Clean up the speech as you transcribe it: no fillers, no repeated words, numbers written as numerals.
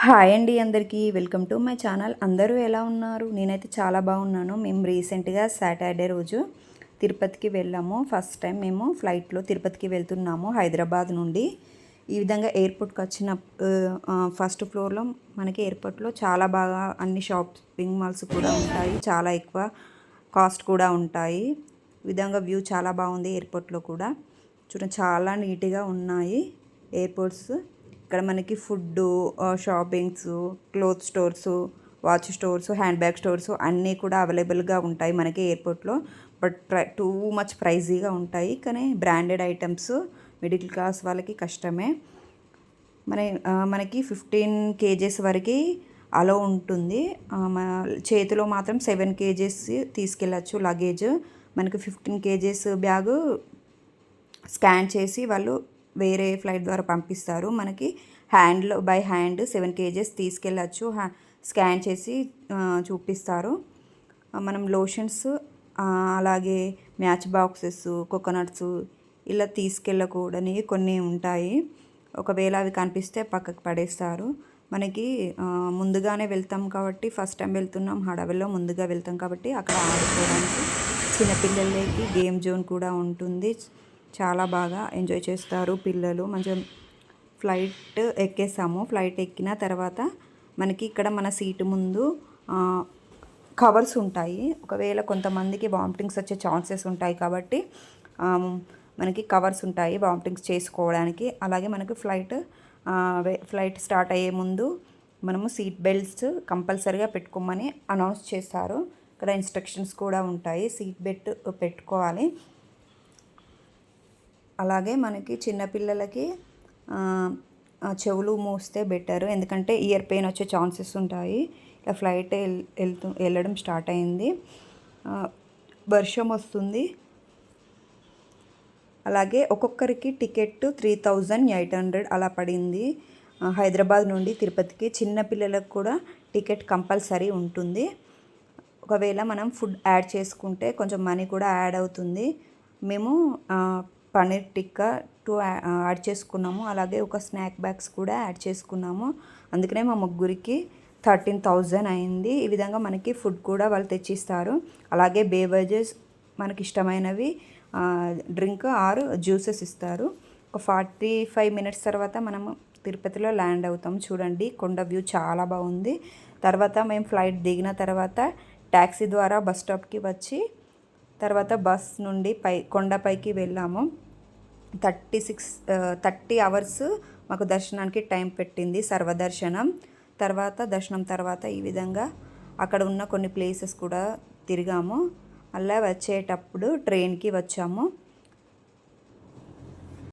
Hi అండి అందరికీ welcome to my channel. అందరూ ఎలా ఉన్నారు? నేనైతే చాలా బాగున్నాను. మేము రీసెంట్గా సాటర్డే రోజు తిరుపతికి వెళ్ళాము. ఫస్ట్ టైం మేము ఫ్లైట్లో తిరుపతికి వెళ్తున్నాము హైదరాబాద్ నుండి. ఈ విధంగా ఎయిర్పోర్ట్కి వచ్చిన ఫస్ట్ ఫ్లోర్లో మనకి ఎయిర్పోర్ట్లో చాలా బాగా అన్ని షాపింగ్ మాల్స్ కూడా ఉంటాయి. చాలా ఎక్కువ కాస్ట్ కూడా ఉంటాయి. ఈ విధంగా వ్యూ చాలా బాగుంది. ఎయిర్పోర్ట్లో కూడా చూడండి, చాలా నీట్గా ఉన్నాయి ఎయిర్పోర్ట్స్. ఇక్కడ మనకి food, shoppings, cloth stores, watch stores, hand bag stores అన్నీ కూడా అవైలబుల్గా ఉంటాయి మనకి ఎయిర్పోర్ట్లో. బట్ టూ మచ్ ప్రైజీగా ఉంటాయి, కానీ బ్రాండెడ్ ఐటమ్స్ మిడిల్ క్లాస్ వాళ్ళకి కష్టమే. మనకి 15 kgs వరకు అలో ఉంటుంది. చేతిలో మాత్రం 7 kgs తీసుకెళ్ళచ్చు లగేజ్. మనకి 15 kgs బ్యాగు స్కాన్ చేసి వాళ్ళు వేరే ఫ్లైట్ ద్వారా పంపిస్తారు. మనకి బై హ్యాండ్ 7 kgs తీసుకెళ్ళచ్చు. స్కాన్ చేసి చూపిస్తారు. మనం లోషన్స్, అలాగే మ్యాచ్ బాక్సెస్, కోకోనట్స్ ఇలా తీసుకెళ్ళకూడని కొన్ని ఉంటాయి. ఒకవేళ అవి కనిపిస్తే పక్కకు పడేస్తారు. మనకి ముందుగానే వెళ్తాం కాబట్టి, ఫస్ట్ టైం వెళ్తున్నాం హడావిలో ముందుగా వెళ్తాం కాబట్టి అక్కడ ఆడుకోవడానికి చిన్నపిల్లలకి గేమ్ జోన్ కూడా ఉంటుంది. చాలా బాగా ఎంజాయ్ చేస్తారు పిల్లలు. మంచిగా ఫ్లైట్ ఎక్కేసాము. ఫ్లైట్ ఎక్కిన తర్వాత మనకి ఇక్కడ మన సీటు ముందు కవర్స్ ఉంటాయి. ఒకవేళ కొంతమందికి వామిటింగ్స్ వచ్చే ఛాన్సెస్ ఉంటాయి కాబట్టి మనకి కవర్స్ ఉంటాయి వామిటింగ్స్ చేసుకోవడానికి. అలాగే మనకి ఫ్లైట్ స్టార్ట్ అయ్యే ముందు మనము సీట్ బెల్ట్స్ కంపల్సరీగా పెట్టుకోమని అనౌన్స్ చేస్తారు. ఇక్కడ ఇన్స్ట్రక్షన్స్ కూడా ఉంటాయి, సీట్ బెల్ట్ పెట్టుకోవాలి. అలాగే మనకి చిన్నపిల్లలకి చెవులు మూస్తే బెటర్, ఎందుకంటే ఇయర్ పెయిన్ వచ్చే ఛాన్సెస్ ఉంటాయి. ఇలా ఫ్లైట్ వెళ్ళడం స్టార్ట్ అయింది. వర్షం వస్తుంది. అలాగే ఒక్కొక్కరికి టికెట్ 3800 అలా పడింది. హైదరాబాద్ నుండి తిరుపతికి చిన్నపిల్లలకు కూడా టికెట్ కంపల్సరీ ఉంటుంది. ఒకవేళ మనం ఫుడ్ యాడ్ చేసుకుంటే కొంచెం మనీ కూడా యాడ్ అవుతుంది. మేము పన్నీర్ టిక్కా 2 యాడ్ చేసుకున్నాము. అలాగే ఒక స్నాక్ బ్యాగ్స్ కూడా యాడ్ చేసుకున్నాము. అందుకనే మా ముగ్గురికి 13,000 అయింది. ఈ విధంగా మనకి ఫుడ్ కూడా వాళ్ళు తెచ్చిస్తారు. అలాగే బేవరేజెస్ మనకి ఇష్టమైనవి డ్రింక్ ఆర్ జ్యూసెస్ ఇస్తారు. ఒక 45 minutes తర్వాత మనము తిరుపతిలో ల్యాండ్ అవుతాం. చూడండి, కొండ వ్యూ చాలా బాగుంది. తర్వాత మేము ఫ్లైట్ దిగిన తర్వాత ట్యాక్సీ ద్వారా బస్ స్టాప్కి వచ్చి తర్వాత బస్ నుండి కొండపైకి వెళ్ళాము. 30 hours మాకు దర్శనానికి టైం పెట్టింది, సర్వదర్శనం. దర్శనం తర్వాత ఈ విధంగా అక్కడ ఉన్న కొన్ని ప్లేసెస్ కూడా తిరిగాము. అలా వచ్చేటప్పుడు ట్రైన్కి వచ్చాము.